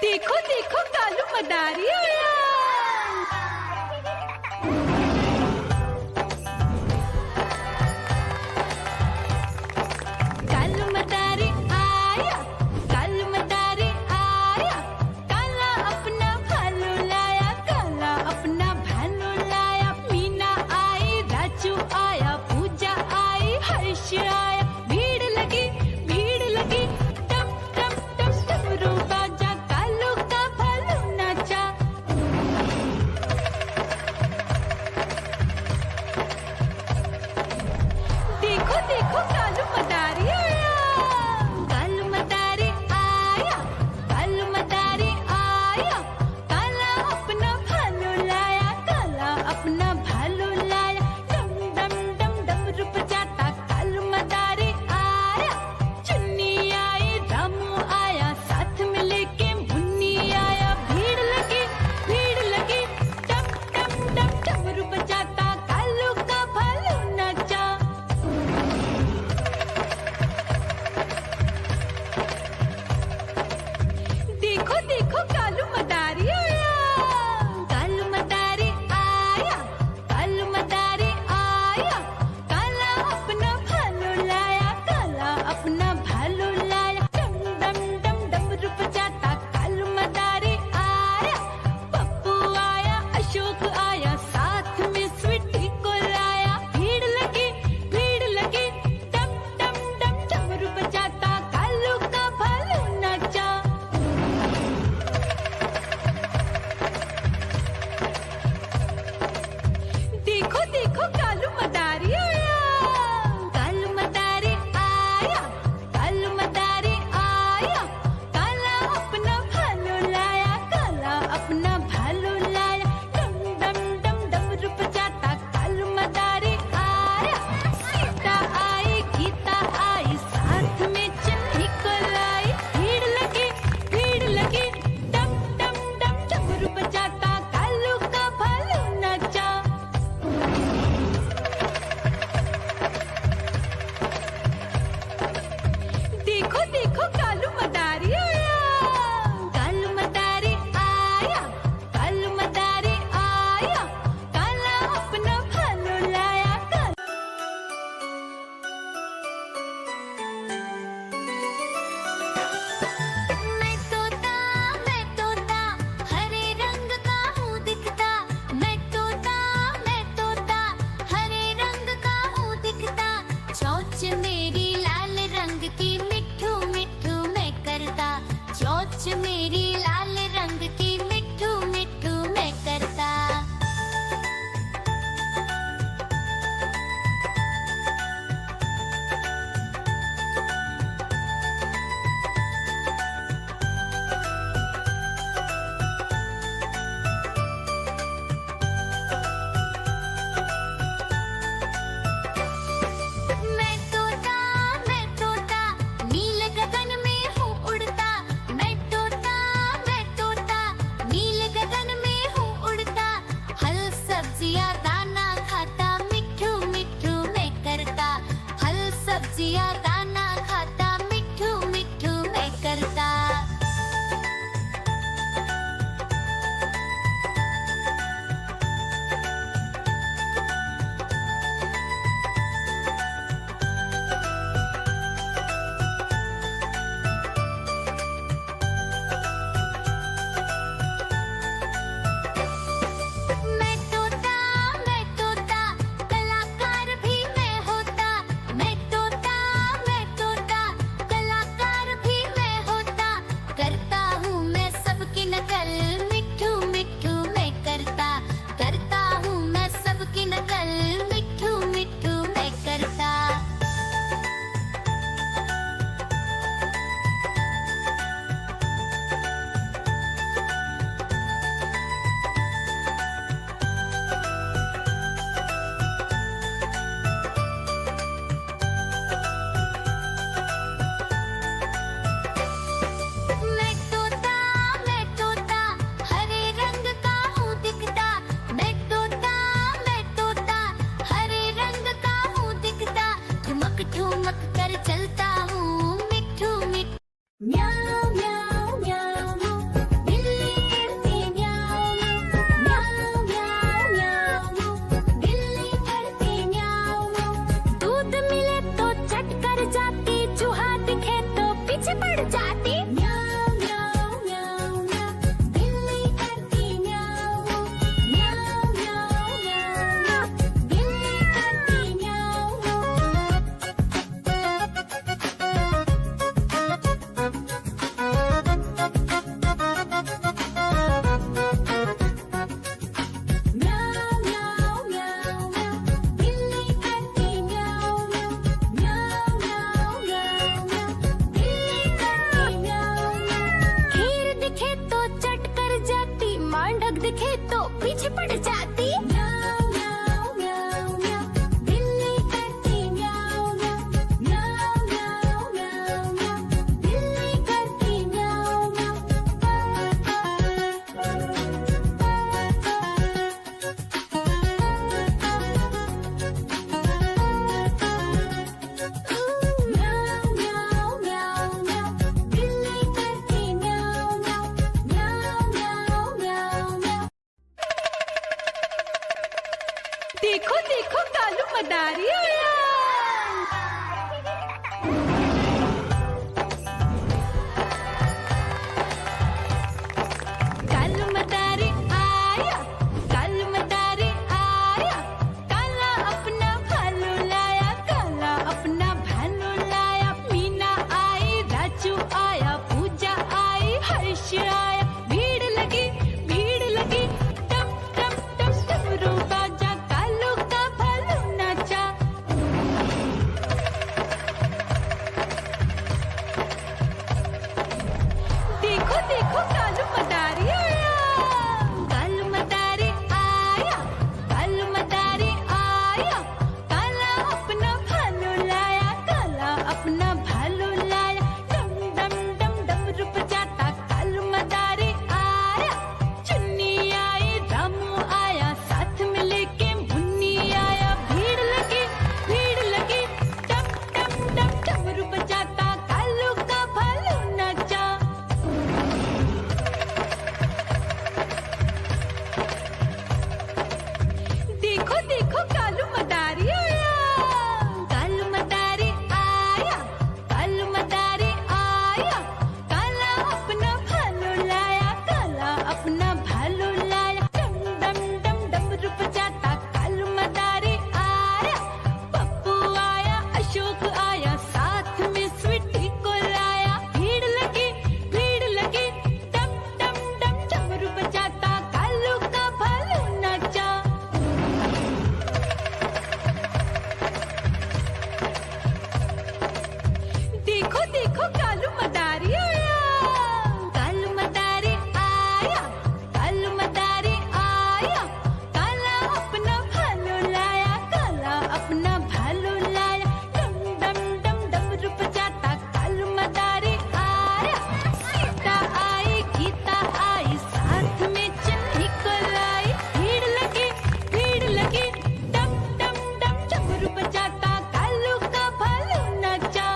देखो देखो कालू मदारी आया। कालू मदारी आया, कालू मदारी आया। काला अपना भालू लाया, काला अपना भालू लाया। मीना आई, राजू आया, पूजा आई, हर्ष आया। भीड़ लगी, भीड़ लगी। टम टम टम डमरू बाजा, कालू का भालू नाचा। मदारी आया। कालू मदारी आया, कालू मदारी आया, काला अपना भालू लाया, काला अपना भालू लाया। मीना आई, राजू आया, पूजा आई, हर्ष आया। भीड़ लगी, टम टम टम डमरू बाजा, कालू का भालू नाचा। देखो देखो कालू मदारी आया, कालू मदारी आया, कालू मदारी आया, काला अपना भालू लाया, काला अपना भालू लाया। डम डम डम डमरू बजाता कालू मदारी आया। चुन्नी आई, रामू आया, साथ में लेके मुन्नी आया। भीड़ लगी, टम टम टम डमरू बजाता कालू का भालू नाचा। देखो देखो कालू मदारी आया, कालू मदारी आया, कालू मदारी आया, काला अपना भालू लाया, काला अपना भालू लाया। डम डम डम डमरू बजाता कालू मदारी आया। पप्पू आया, अशोक आया, साथ में स्वीटी को लाया। भीड़ लगी, टम टम टम डमरू बजाता कालू का भालू नाचा। देखो देखो कालू मदारी आया, कालू मदारी आया, कालू मदारी आया, काला अपना भालू लाया, काला अपना भालू लाया। डम डम डम डमरू बजाता कालू मदारी आया। सीता आई, गीता आई, साथ में चन्नी को लाई। भीड़ लगी, टम टम टम डमरू बजाता कालू का भालू नाचा।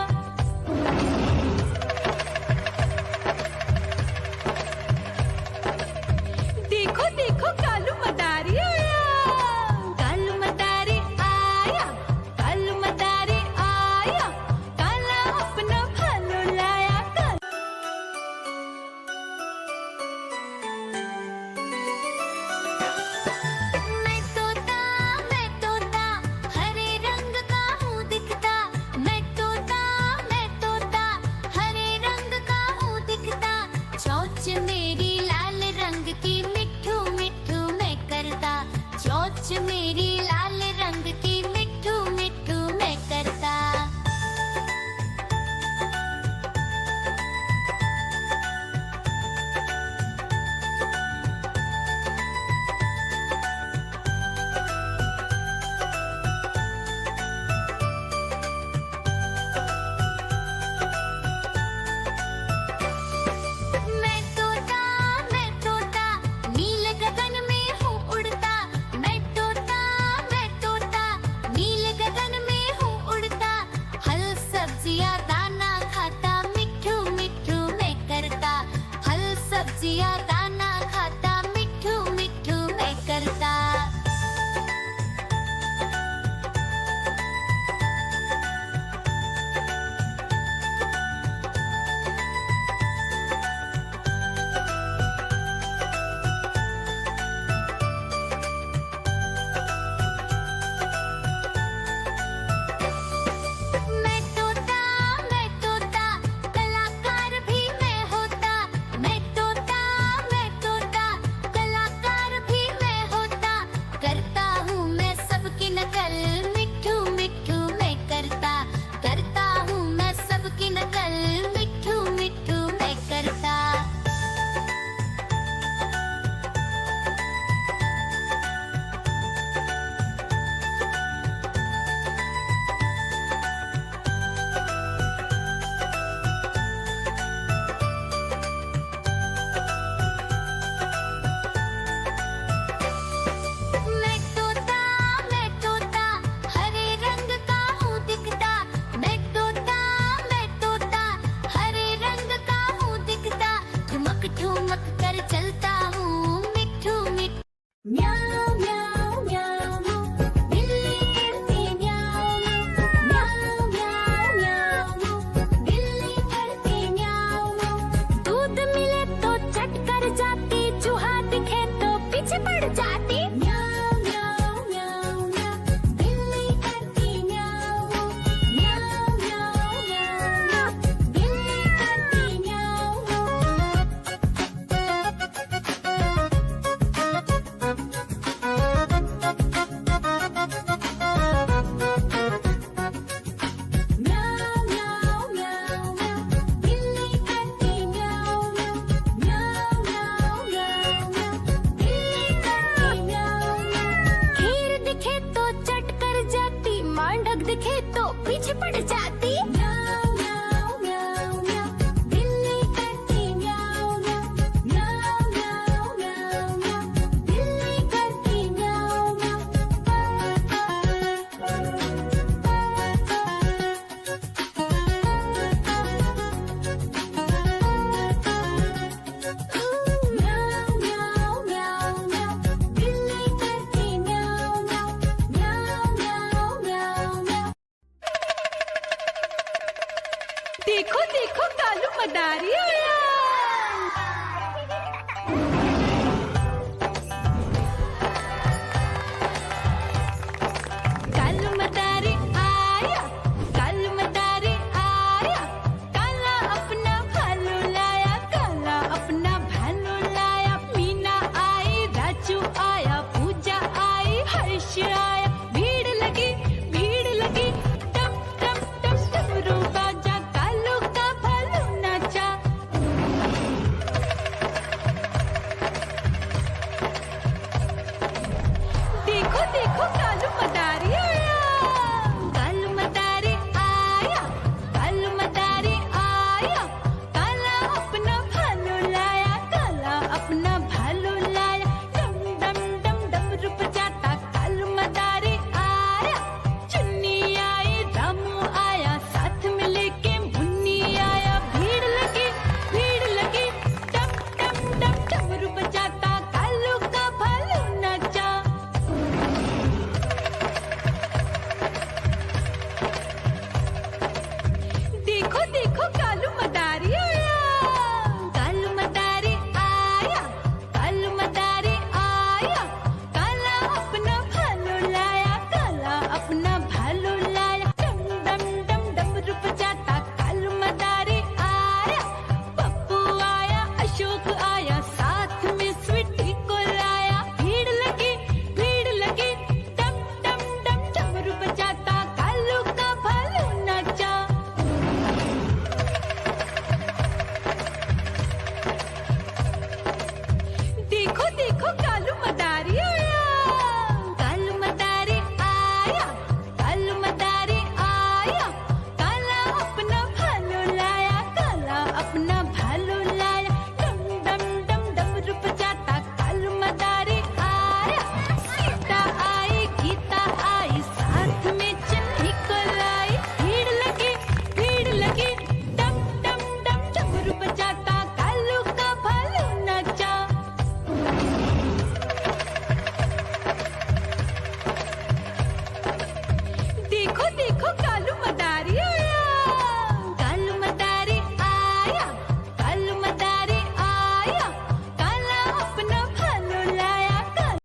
मटारी